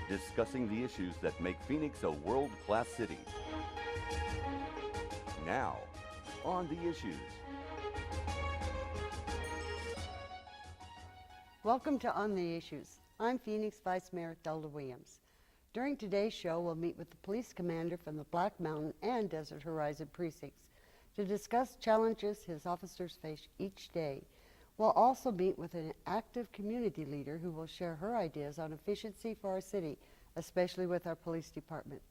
discussing the issues that make Phoenix a world-class city. Now, on the issues. Welcome to On the Issues. I'm Phoenix Vice Mayor Thelda Williams. During today's show, we'll meet with the police commander from the Black Mountain and Desert Horizon precincts to discuss challenges his officers face each day. We'll also meet with an active community leader who will share her ideas on efficiency for our city, especially with our police department.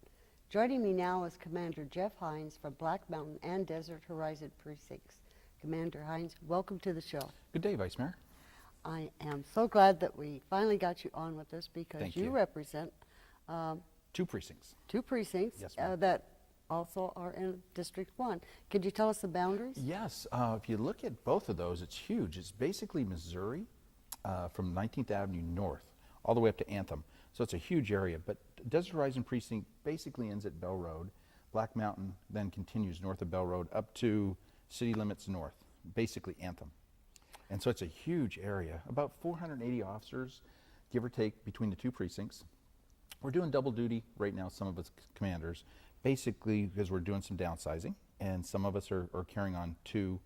Joining me now is Commander Jeff Hynes from Black Mountain and Desert Horizon precincts. Commander Hynes, welcome to the show. Good day, Vice Mayor. I am so glad that we finally got you on with us because Thank you you. represent Two precincts. two precincts Yes, ma'am. that also are in District 1. Could you tell us the boundaries? Yes, if you look at both of those, it's huge. It's basically Missouri from 19th Avenue north all the way up to Anthem. So it's a huge area. But Desert Horizon Precinct basically ends at Bell Road. Black Mountain then continues north of Bell Road up to city limits north, basically Anthem. And so it's a huge area, about 480 officers, give or take, between the two precincts. We're doing double duty right now, some of us commanders, basically because we're doing some downsizing, and some of us are carrying on two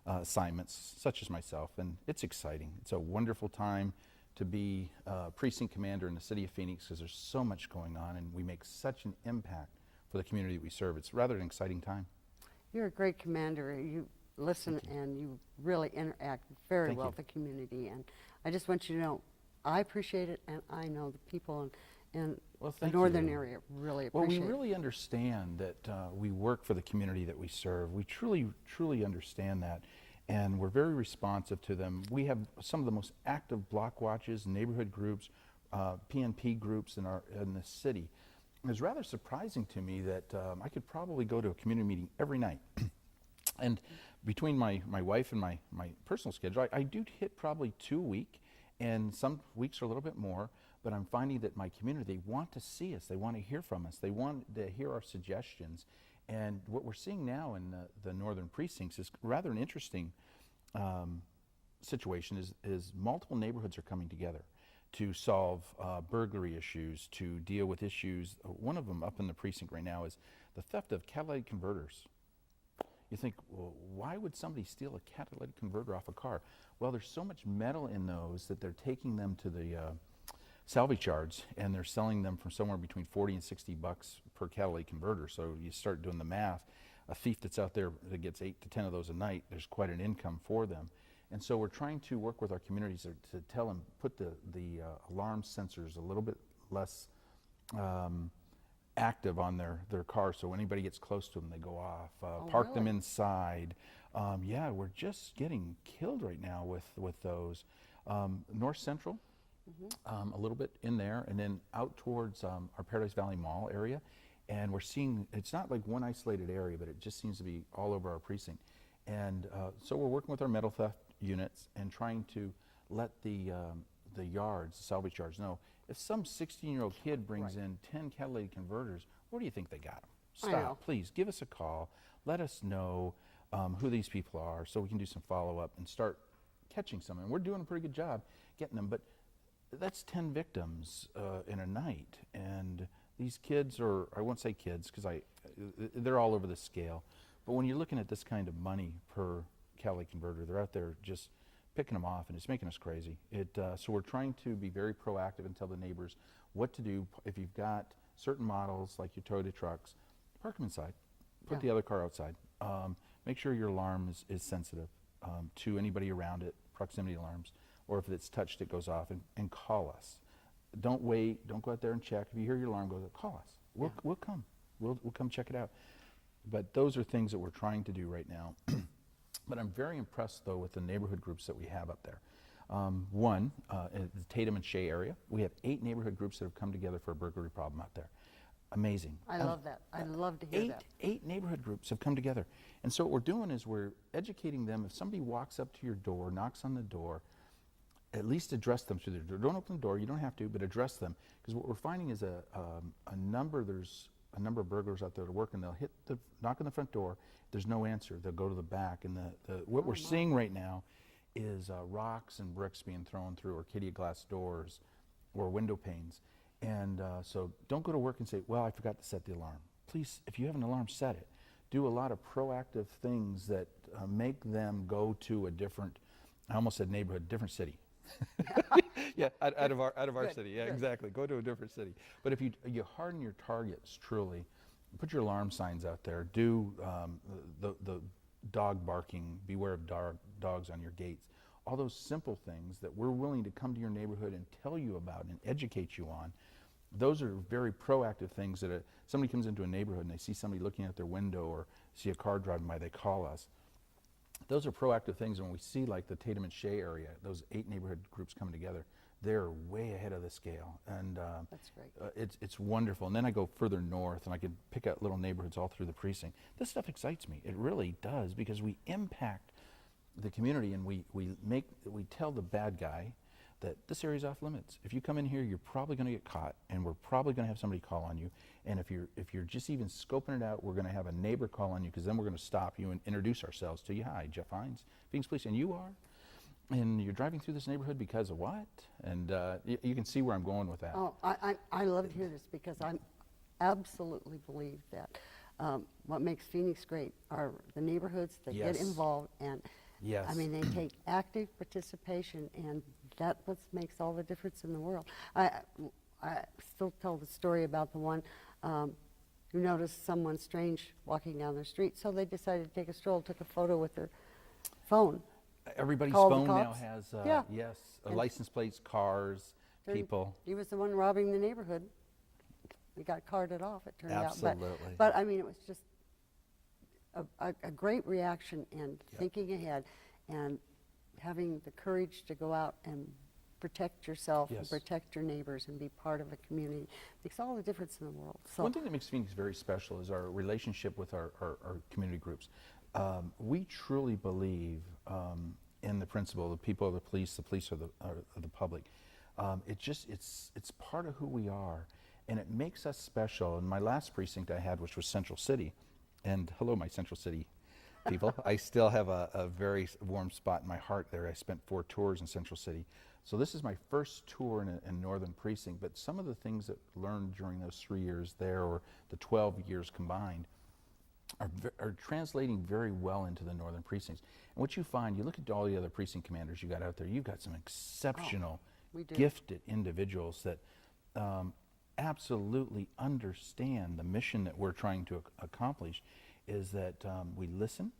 assignments, such as myself, and it's exciting. It's a wonderful time to be precinct commander in the city of Phoenix because there's so much going on, and we make such an impact for the community we serve. It's rather an exciting time. You're a great commander. You listen and you really interact very well with the community. And I just want you to know, I appreciate it, and I know the people in Well, the thank northern you. area really Well, appreciate we it. really understand that we work for the community that we serve. We truly understand that, and we're very responsive to them. We have some of the most active block watches, neighborhood groups, PNP groups in the city. It was rather surprising to me that I could probably go to a community meeting every night. And between my wife and my personal schedule, I do hit probably 2 a week, and some weeks are a little bit more. But I'm finding that my community, they want to see us, they want to hear from us, they want to hear our suggestions. And what we're seeing now in the northern precincts is rather an interesting situation, is multiple neighborhoods are coming together to solve burglary issues, to deal with issues. One of them up in the precinct right now is the theft of catalytic converters. You think, well, why would somebody steal a catalytic converter off a car? Well, there's so much metal in those that they're taking them to the salvage yards, and they're selling them for somewhere between 40 and 60 bucks per catalytic converter. So you start doing the math. A thief that's out there that gets 8 to 10 of those a night, there's quite an income for them. And so we're trying to work with our communities to tell them, put the alarm sensors a little bit less active on their car, so when anybody gets close to them, they go off. Park them inside. Yeah, we're just getting killed right now with those. North Central, a little bit in there, and then out towards our Paradise Valley Mall area. And we're seeing, it's not like one isolated area, but it just seems to be all over our precinct. And so we're working with our metal theft units and trying to let the yards, the salvage yards, know if some 16-year-old kid brings in 10 catalytic converters, where do you think they got them? Stop, please, give us a call. Let us know who these people are so we can do some follow-up and start catching some. And we're doing a pretty good job getting them, but that's 10 victims in a night. And these kids are, I won't say kids because they're all over the scale, but when you're looking at this kind of money per catalytic converter, they're out there just picking them off, and it's making us crazy. So we're trying to be very proactive and tell the neighbors what to do. If you've got certain models like your Toyota trucks, park them inside, put the other car outside. Make sure your alarm is sensitive to anybody around it, proximity alarms, or if it's touched, it goes off, and call us. Don't wait, don't go out there and check. If you hear your alarm go, call us. We'll come. We'll come check it out. But those are things that we're trying to do right now. But I'm very impressed, though, with the neighborhood groups that we have up there. One, in the Tatum and Shea area, we have 8 neighborhood groups that have come together for a burglary problem out there. Amazing. I love that. I love to hear that. 8 neighborhood groups have come together. And so what we're doing is we're educating them. If somebody walks up to your door, knocks on the door, at least address them through the door. Don't open the door, you don't have to, but address them. Because what we're finding is there's a number of burglars out there to work, and they'll knock on the front door. If there's no answer, they'll go to the back. And what we're seeing right now is rocks and bricks being thrown through, or kitty glass doors, or window panes. And so don't go to work and say, well, I forgot to set the alarm. Please, if you have an alarm, set it. Do a lot of proactive things that make them go to a different, I almost said neighborhood, different city. Yeah, out of our Good, city. Yeah, good. exactly. Go to a different city. But if you harden your targets truly, put your alarm signs out there. Do the dog barking, beware of dogs on your gates. All those simple things that we're willing to come to your neighborhood and tell you about and educate you on. Those are very proactive things that somebody comes into a neighborhood and they see somebody looking out their window or see a car driving by, they call us. Those are proactive things, and when we see like the Tatum and Shea area, those 8 neighborhood groups coming together, they're way ahead of the scale, and That's great. it's wonderful. And then I go further north, and I can pick out little neighborhoods all through the precinct. This stuff excites me. It really does, because we impact the community, and we tell the bad guy that this area's off limits. If you come in here, you're probably going to get caught, and we're probably going to have somebody call on you. And if you're just even scoping it out, we're going to have a neighbor call on you, because then we're going to stop you and introduce ourselves to you. Hi, Jeff Hynes, Phoenix Police, and you are? And you're driving through this neighborhood because of what? And you can see where I'm going with that. Oh, I love to hear this, because I absolutely believe that what makes Phoenix great are the neighborhoods that get Yes. involved, and Yes. I mean, they take active participation, and that's what makes all the difference in the world. I still tell the story about the one who noticed someone strange walking down the street, so they decided to take a stroll, took a photo with their phone. Everybody's Call the phone now cops. has, Yeah. yes, And license plates, cars, people. He was the one robbing the neighborhood. He got carted off, it turned out. Absolutely. But I mean, it was just a great reaction, and thinking ahead, and having the courage to go out and protect yourself and Yes. protect your neighbors and be part of a community makes all the difference in the world. So One thing that makes Phoenix very special is our relationship with our community groups. We truly believe in the principle, the people are the police are the public. It's part of who we are, and it makes us special. And my last precinct I had, which was Central City, and hello, my Central City people. I still have a very warm spot in my heart there. I spent 4 tours in Central City. So this is my first tour in Northern Precinct, but some of the things that I learned during those 3 years there, or the 12 years combined, are translating very well into the Northern Precincts. And what you find, you look at all the other precinct commanders you got out there, you've got some exceptional, we do. gifted individuals that absolutely understand the mission that we're trying to accomplish, is that we listen.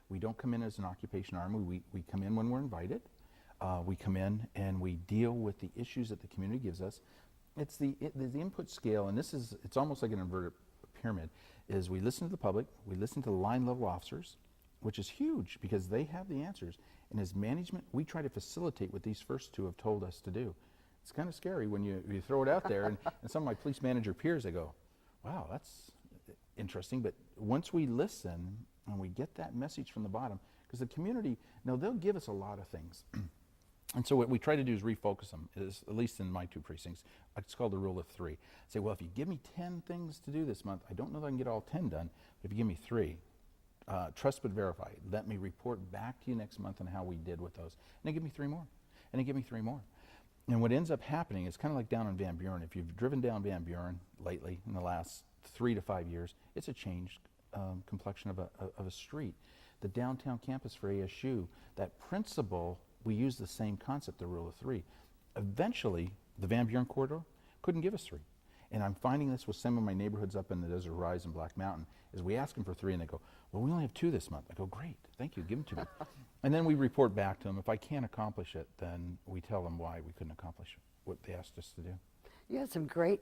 We don't come in as an occupation army. We come in when we're invited. We come in and we deal with the issues that the community gives us. It's the input scale, and it's almost like an inverted pyramid, is we listen to the public, we listen to the line level officers, which is huge because they have the answers. And as management, we try to facilitate what these first 2 have told us to do. It's kind of scary when you throw it out there, and some of my police manager peers, they go, wow, that's interesting. But once we listen and we get that message from the bottom, because the community, they'll give us a lot of things. And so what we try to do is refocus them, at least in my 2 precincts. It's called the rule of 3. Say, well, if you give me 10 things to do this month, I don't know that I can get all 10 done, but if you give me 3, trust but verify. Let me report back to you next month on how we did with those. And they give me 3 more, and they give me 3 more. And what ends up happening is kind of like down on Van Buren. If you've driven down Van Buren lately, in the last 3 to 5 years, it's a changed complexion of a street. The downtown campus for ASU, that principle, we use the same concept, the rule of 3. Eventually, the Van Buren corridor couldn't give us 3. And I'm finding this with some of my neighborhoods up in the Desert Horizon, Black Mountain, is we ask them for 3 and they go, well, we only have 2 this month. I go, great, thank you, give them to me. And then we report back to them. If I can't accomplish it, then we tell them why we couldn't accomplish what they asked us to do. you have some great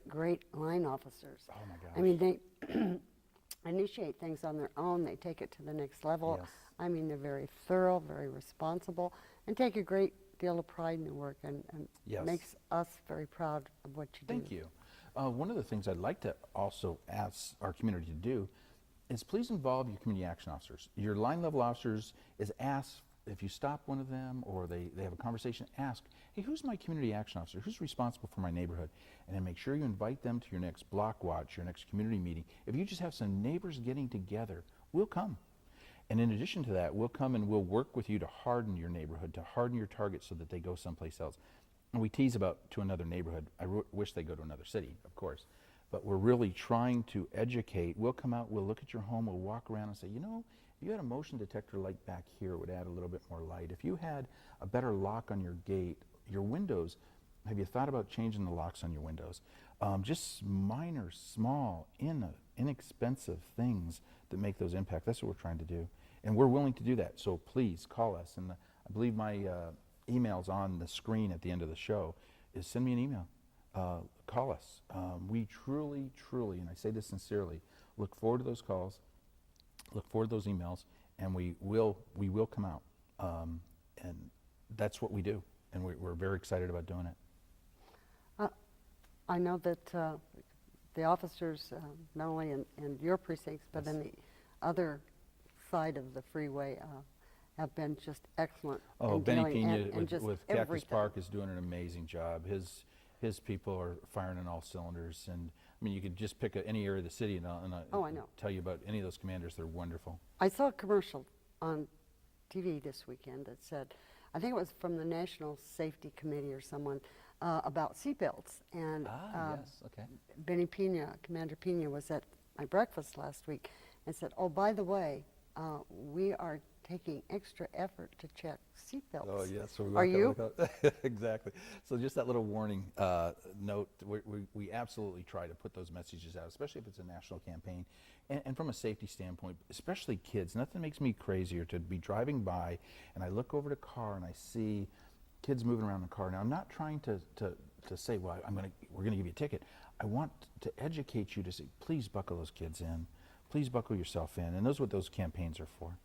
line officers. Oh my gosh. I mean, they initiate things on their own. They take it to the next level. Yes. I mean, they're very thorough, very responsible, and take a great deal of pride in their work, and Yes. makes us very proud of what you do. Thank you. One of the things I'd like to also ask our community to do is please involve your community action officers. Your line level officers is asked, if you stop one of them or they have a conversation, ask, hey, who's my community action officer? Who's responsible for my neighborhood? And then make sure you invite them to your next block watch, your next community meeting. If you just have some neighbors getting together, we'll come. And in addition to that, we'll come and we'll work with you to harden your neighborhood, to harden your target so that they go someplace else. And we tease about to another neighborhood. I wish they go to another city, of course. But we're really trying to educate. We'll come out, we'll look at your home, we'll walk around and say, you know, if you had a motion detector light back here, it would add a little bit more light. If you had a better lock on your gate, your windows, have you thought about changing the locks on your windows? Just minor, small, inexpensive things that make those impact. That's what we're trying to do. And we're willing to do that. So please call us. And I believe my email's on the screen at the end of the show. Is send me an email. Call us. We truly, truly, and I say this sincerely, look forward to those calls, look forward to those emails, and we will come out. And that's what we do. And we're very excited about doing it. I know that the officers, not only in your precincts, but in the other side of the freeway, have been just excellent. Oh, in Benny dealing Pena with Cactus everything. Park is doing an amazing job. His people are firing on all cylinders. And I mean, you could just pick any area of the city and I know. tell you about any of those commanders. They're wonderful. I saw a commercial on TV this weekend that said, I think it was from the National Safety Committee or someone, about seatbelts. And yes, okay. Benny Pena, Commander Pena, was at my breakfast last week and said, oh, by the way, we are taking extra effort to check seatbelts. Oh, yes. So are you? Exactly. So just that little warning note, we absolutely try to put those messages out, especially if it's a national campaign. And from a safety standpoint, especially kids, nothing makes me crazier to be driving by and I look over the car and I see kids moving around the car. Now, I'm not trying to say, well, we're going to give you a ticket. I want to educate you to say, please buckle those kids in. Please buckle yourself in. And those are what those campaigns are for.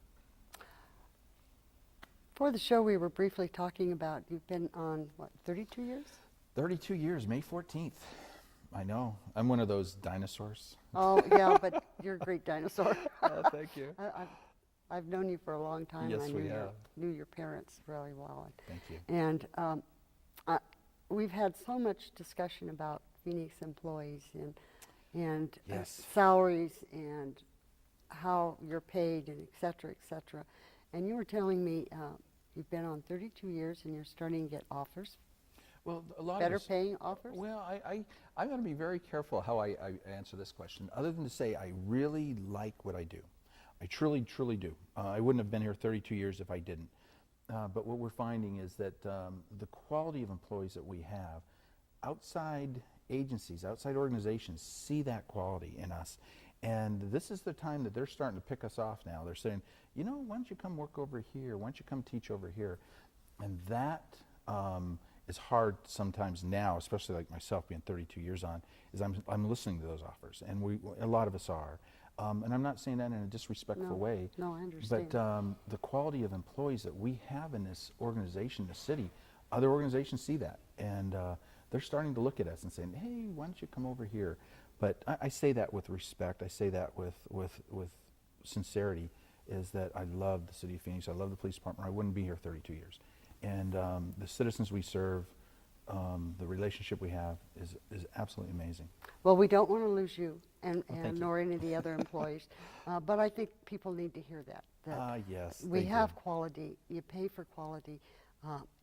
For the show, we were briefly talking about, you've been on, what, 32 years? 32 years, May 14th. I know. I'm one of those dinosaurs. Oh, yeah, but you're a great dinosaur. Oh, thank you. I've known you for a long time. Yes, I we have. knew your parents really well. Thank you. And we've had so much discussion about Phoenix employees and Yes. salaries and how you're paid and et cetera, and you were telling me you've been on 32 years and you're starting to get offers, Well, a lot better of us, paying offers. Well, I'm going to be very careful how I answer this question, other than to say I really like what I do. I truly, truly do. I wouldn't have been here 32 years if I didn't. But what we're finding is that the quality of employees that we have, outside agencies, outside organizations see that quality in us. And this is the time that they're starting to pick us off now. They're saying, you know, why don't you come work over here? Why don't you come teach over here? And that is hard sometimes now, especially like myself being 32 years on, is I'm listening to those offers. And a lot of us are. And I'm not saying that in a disrespectful way. No, I understand. But the quality of employees that we have in this organization, this city, other organizations see that. And they're starting to look at us and saying, hey, why don't you come over here? But I say that with respect. I say that with sincerity, is that I love the city of Phoenix. I love the police department. I wouldn't be here 32 years. And the citizens we serve, the relationship we have is absolutely amazing. Well, we don't want to lose you, and thank you. nor any of the other employees, but I think people need to hear that. Yes. We they have do. quality, you pay for quality,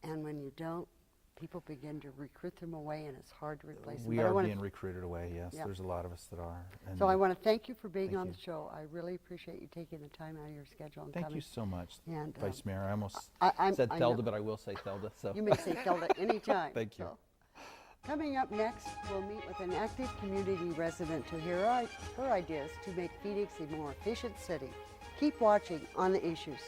and when you don't, people begin to recruit them away, and it's hard to replace them. We But I are wanna being recruited away, yes. Yeah. There's a lot of us that are. And So I want to thank you for being Thank on you. the show. I really appreciate you taking the time out of your schedule and Thank coming. you so much, And, Vice Mayor. I almost I said know. Thelda, but I will say Thelda. So. You may say Thelda anytime. Thank you. So. Coming up next, we'll meet with an active community resident to hear her ideas to make Phoenix a more efficient city. Keep watching on the Issues.